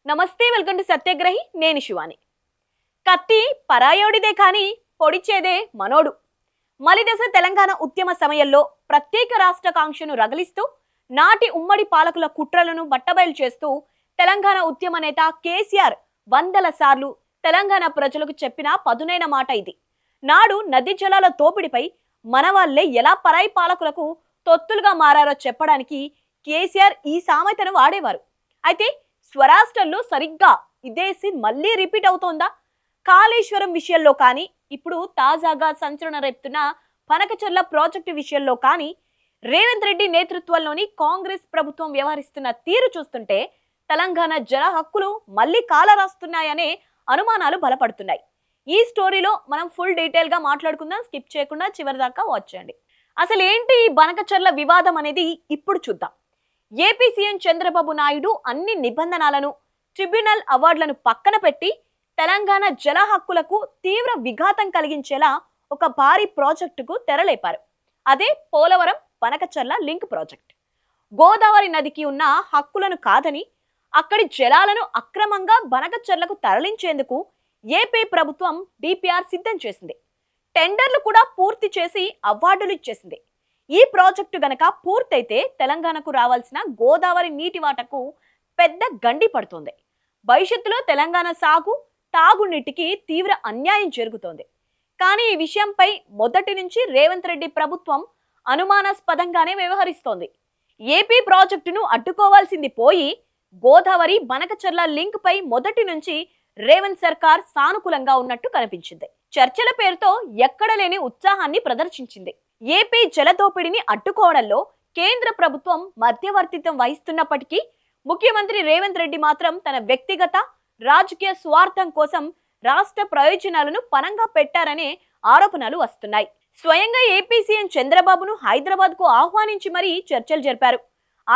నమస్తే, welcome to సత్యగ్రహి. నేను శివాని. కత్తి పరాయోడిదే కానీ పొడిచేదే మనోడు. మలిదశ తెలంగాణ ఉద్యమ సమయంలో ప్రత్యేక రాష్ట్ర కాంక్షను రగిలిస్తూ నాటి ఉమ్మడి పాలకుల కుట్రలను బట్టబయలు చేస్తూ తెలంగాణ ఉద్యమ నేత కేసీఆర్ వందల సార్లు తెలంగాణ ప్రజలకు చెప్పిన పదునైన మాట ఇది. నాడు నదీ జలాల తోపిడిపై మనవాళ్లే ఎలా పరాయి పాలకులకు తొత్తులుగా మారారో చెప్పడానికి కేసీఆర్ ఈ సామెతను వాడేవారు. అయితే స్వరాష్ట్రంలో సరిగ్గా ఇదే సీన్ మళ్ళీ రిపీట్ అవుతోందా? కాళేశ్వరం విషయంలో కానీ, ఇప్పుడు తాజాగా సంచలనం రేపుతున్న పనకచర్ల ప్రాజెక్టు విషయంలో కానీ రేవంత్ రెడ్డి నేతృత్వంలోని కాంగ్రెస్ ప్రభుత్వం వ్యవహరిస్తున్న తీరు చూస్తుంటే తెలంగాణ జన హక్కులు మళ్ళీ కాలరాస్తున్నాయనే అనుమానాలు బలపడుతున్నాయి. ఈ స్టోరీలో మనం ఫుల్ డీటెయిల్ గా మాట్లాడుకుందాం. స్కిప్ చేయకుండా చివరి దాకా వాచ్ చేయండి. అసలు ఏంటి ఈ బనకచర్ల వివాదం అనేది ఇప్పుడు చూద్దాం. ఏపీ సీఎం చంద్రబాబు నాయుడు అన్ని నిబంధనలను, ట్రిబ్యునల్ అవార్డులను పక్కన పెట్టి తెలంగాణ జల హక్కులకు తీవ్ర విఘాతం కలిగించేలా ఒక భారీ ప్రాజెక్టుకు తెరలేపారు. అదే పోలవరం బనకచర్ల లింక్ ప్రాజెక్ట్. గోదావరి నదికి ఉన్న హక్కులను కాదని అక్కడి జలాలను అక్రమంగా బనకచర్లకు తరలించేందుకు ఏపీ ప్రభుత్వం డిపిఆర్ సిద్ధం చేసింది. టెండర్లు కూడా పూర్తి చేసి అవార్డులు ఇచ్చేసింది. ఈ ప్రాజెక్టు గనక పూర్తయితే తెలంగాణకు రావాల్సిన గోదావరి నీటి వాటకు పెద్ద గండి పడుతుంది. భవిష్యత్తులో తెలంగాణ సాగు, తాగునీటికి తీవ్ర అన్యాయం జరుగుతోంది. కానీ ఈ విషయంపై మొదటి నుంచి రేవంత్ రెడ్డి ప్రభుత్వం అనుమానాస్పదంగానే వ్యవహరిస్తోంది. ఏపీ ప్రాజెక్టును అడ్డుకోవాల్సింది పోయి గోదావరి బనకచర్ల లింక్ పై మొదటి నుంచి రేవంత్ సర్కార్ సానుకూలంగా ఉన్నట్టు కనిపించింది. చర్చల పేరుతో ఎక్కడ లేని ఉత్సాహాన్ని ప్రదర్శించింది. ఏపీ జలదోపిడిని అడ్డుకోవడంలో కేంద్ర ప్రభుత్వం మధ్యవర్తిత్వం వహిస్తున్నప్పటికీ ముఖ్యమంత్రి రేవంత్ రెడ్డి మాత్రం తన వ్యక్తిగత రాజకీయ స్వార్థం కోసం రాష్ట్ర ప్రయోజనాలను పనంగా పెట్టారనే ఆరోపణలు వస్తున్నాయి. స్వయంగా ఏపీ సీఎం చంద్రబాబును హైదరాబాద్ కు ఆహ్వానించి మరీ చర్చలు జరిపారు.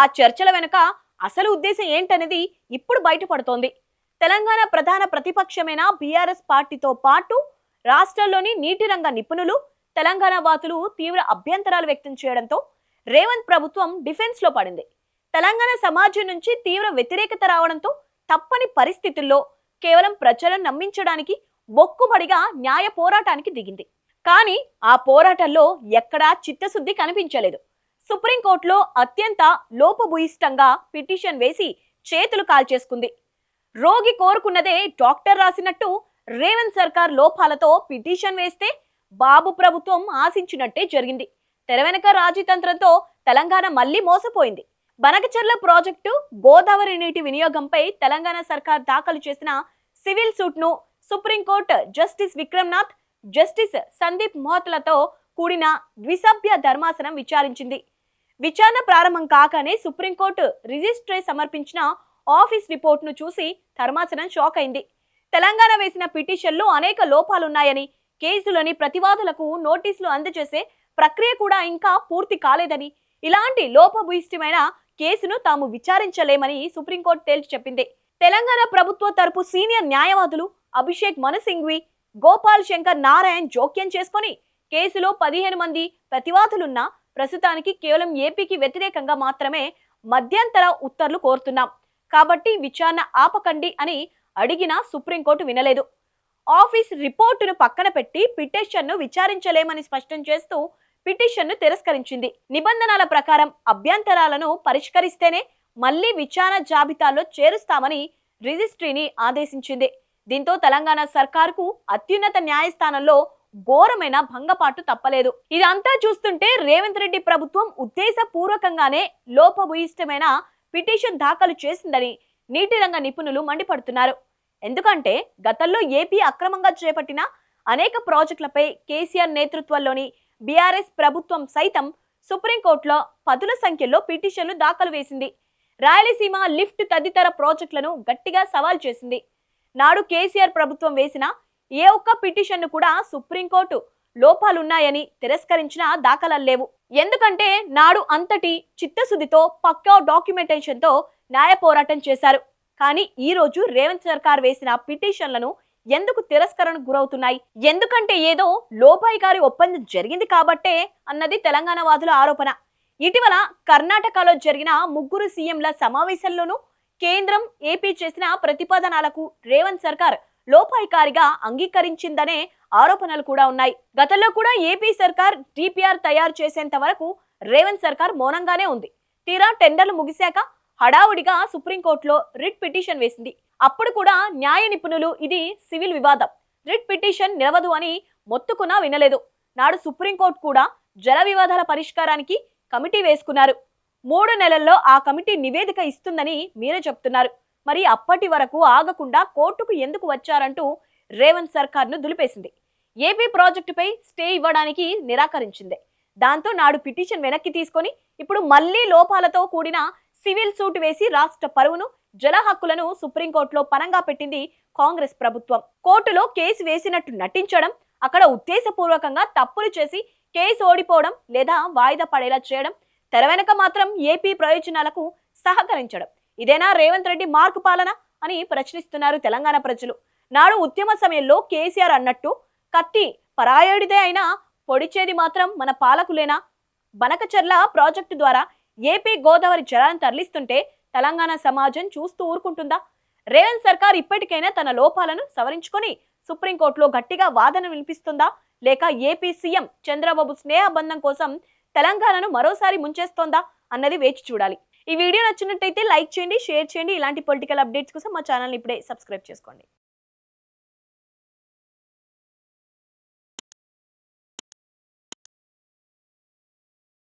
ఆ చర్చల వెనుక అసలు ఉద్దేశం ఏంటనేది ఇప్పుడు బయటపడుతోంది. తెలంగాణ ప్రధాన ప్రతిపక్షమైన బీఆర్ఎస్ పార్టీతో పాటు రాష్ట్రంలోని నీటి రంగ నిపుణులు, తెలంగాణ వాసులు తీవ్ర అభ్యంతరాలు వ్యక్తం చేయడంతో రేవంత్ ప్రభుత్వం డిఫెన్స్ లో పడింది. తెలంగాణ సమాజం నుంచి తీవ్ర వ్యతిరేకత రావడంతో తప్పని పరిస్థితుల్లో కేవలం ప్రజలను నమ్మించడానికి మొక్కుబడిగా న్యాయ పోరాటానికి దిగింది. కానీ ఆ పోరాటంలో ఎక్కడా చిత్తశుద్ధి కనిపించలేదు. సుప్రీంకోర్టులో అత్యంత లోపభూయిష్టంగా పిటిషన్ వేసి చేతులు కాల్చేసుకుంది. రోగి కోరుకున్నదే డాక్టర్ రాసినట్టు రేవంత్ సర్కార్ లోపాలతో పిటిషన్ వేస్తే బాబు ప్రభుత్వం ఆశించినట్టే జరిగింది. తెర వెనక రాజీతంత్రంతో తెలంగాణ మళ్లీ మోసపోయింది. బనకచర్ల ప్రాజెక్టు గోదావరి నీటి వినియోగంపై తెలంగాణ సర్కార్ దాఖలు చేసిన సివిల్ సూట్ ను supreme court justice Vikramnath, justice Sandeep మోహత్లతో కూడిన ద్విసభ్య ధర్మాసనం విచారించింది. విచారణ ప్రారంభం కాగానే సుప్రీంకోర్టు రిజిస్ట్రీ సమర్పించిన ఆఫీస్ రిపోర్ట్ ను చూసి ధర్మాసనం షాక్ అయింది. తెలంగాణ వేసిన పిటిషన్లో అనేక లోపాలున్నాయని, కేసులోని ప్రతివాదులకు నోటీసులు అందజేసే ప్రక్రియ కూడా ఇంకా పూర్తి కాలేదని, ఇలాంటి లోపభూయిష్టమైన కేసును తాము విచారించలేమని సుప్రీంకోర్టు తేల్చి చెప్పింది. తెలంగాణ ప్రభుత్వ తరపు సీనియర్ న్యాయవాదులు అభిషేక్ మను సింఘ్వి, గోపాల్ శంకర్ నారాయణ్ జోక్యం చేసుకుని కేసులో 15 మంది ప్రతివాదులున్నా ప్రస్తుతానికి కేవలం ఏపీకి వ్యతిరేకంగా మాత్రమే మధ్యంతర ఉత్తర్వులు కోరుతున్నాం కాబట్టి విచారణ ఆపకండి అని అడిగినా సుప్రీంకోర్టు వినలేదు. ఆఫీస్ రిపోర్టును పక్కన పెట్టి పిటిషన్ను విచారించలేమని స్పష్టం చేస్తూ పిటిషన్ను తిరస్కరించింది. నిబంధనల ప్రకారం అభ్యంతరాలను పరిష్కరిస్తేనే మళ్లీ విచారణ జాబితాలో చేరుస్తామని రిజిస్ట్రీని ఆదేశించింది. దీంతో తెలంగాణ సర్కారుకు అత్యున్నత న్యాయస్థానంలో ఘోరమైన భంగపాటు తప్పలేదు. ఇదంతా చూస్తుంటే రేవంత్ రెడ్డి ప్రభుత్వం ఉద్దేశపూర్వకంగానే లోపభూయిష్టమైన పిటిషన్ దాఖలు చేసిందని నీటి రంగ నిపుణులు మండిపడుతున్నారు. ఎందుకంటే గతంలో ఏపీ అక్రమంగా చేపట్టిన అనేక ప్రాజెక్టులపై కేసీఆర్ నేతృత్వంలోని బీఆర్ఎస్ ప్రభుత్వం సైతం సుప్రీంకోర్టులో పదుల సంఖ్యలో పిటిషన్లు దాఖలు వేసింది. రాయలసీమ లిఫ్ట్ తదితర ప్రాజెక్టులను గట్టిగా సవాల్ చేసింది. నాడు కేసీఆర్ ప్రభుత్వం వేసిన ఏ ఒక్క పిటిషన్ను కూడా సుప్రీంకోర్టు లోపాలున్నాయని తిరస్కరించిన దాఖలాలు లేవు. ఎందుకంటే నాడు అంతటి చిత్తశుద్ధితో పక్కా డాక్యుమెంటేషన్తో న్యాయ పోరాటం చేశారు. కానీ ఈ రోజు రేవంత్ సర్కార్ వేసిన పిటిషన్లను ఎందుకు తిరస్కరణకు గురవుతున్నాయి? ఎందుకంటే ఏదో లోపాయికారి ఒప్పందం జరిగింది కాబట్టే అన్నది తెలంగాణ వాదుల ఆరోపణ. ఇటీవల కర్ణాటకలో జరిగిన ముగ్గురు సీఎంల సమావేశంలోనూ కేంద్రం ఏపీ చేసిన ప్రతిపాదనలకు రేవంత్ సర్కార్ లోపాయికారిగా అంగీకరించిందనే ఆరోపణలు కూడా ఉన్నాయి. గతంలో కూడా ఏపీ సర్కార్ డిపిఆర్ తయారు చేసేంత వరకు రేవంత్ సర్కార్ మౌనంగానే ఉంది. తీరా టెండర్లు ముగిశాక హడావుడిగా సుప్రీంకోర్టులో రిట్ పిటిషన్ వేసింది. అప్పుడు కూడా న్యాయ నిపుణులు ఇది సివిల్ వివాదం, రిట్ పిటిషన్ నిలవదు అని మొత్తుకున్నా వినలేదు. నాడు సుప్రీంకోర్టు కూడా జల వివాదాల పరిష్కారానికి కమిటీ వేసుకున్నారు. 3 నెలల్లో ఆ కమిటీ నివేదిక ఇస్తుందని మీరే చెప్తున్నారు. మరి అప్పటి వరకు ఆగకుండా కోర్టుకు ఎందుకు వచ్చారంటూ రేవంత్ సర్కార్ను దులిపేసింది. ఏపీ ప్రాజెక్టుపై స్టే ఇవ్వడానికి నిరాకరించింది. దాంతో నాడు పిటిషన్ వెనక్కి తీసుకొని ఇప్పుడు మళ్లీ లోపాలతో కూడిన సివిల్ సూట్ వేసి రాష్ట్ర పరువును, జల హక్కులను సుప్రీంకోర్టులో పనంగా పెట్టింది కాంగ్రెస్ ప్రభుత్వం. కోర్టులో కేసు వేసినట్టు నటించడం, అక్కడ ఉద్దేశపూర్వకంగా తప్పులు చేసి కేసు ఓడిపోవడం లేదా వాయిదా పడేలా చేయడం, తెర వెనక మాత్రం ఏపీ ప్రయోజనాలకు సహకరించడం. ఇదేనా రేవంత్ రెడ్డి మార్కు పాలన అని ప్రశ్నిస్తున్నారు తెలంగాణ ప్రజలు. నాడు ఉద్యమ సమయంలో కేసీఆర్ అన్నట్టు కత్తి పరాయుడిదే అయినా పొడిచేది మాత్రం మన పాలకులేనా? బనకచర్ల ప్రాజెక్టు ద్వారా ఏపీ గోదావరి జలాలను తరలిస్తుంటే తెలంగాణ సమాజం చూస్తూ ఊరుకుంటుందా? రేవంత్ సర్కార్ ఇప్పటికైనా తన లోపాలను సవరించుకొని సుప్రీంకోర్టులో గట్టిగా వాదన వినిపిస్తుందా, లేక ఏపీ సీఎం చంద్రబాబు స్నేహబంధం కోసం తెలంగాణను మరోసారి ముంచేస్తోందా అన్నది వేచి చూడాలి. ఈ వీడియో నచ్చినట్టయితే లైక్ చేయండి, షేర్ చేయండి. ఇలాంటి పొలిటికల్ అప్డేట్స్ కోసం మా ఛానల్ ఇప్పుడే సబ్స్క్రైబ్ చేసుకోండి.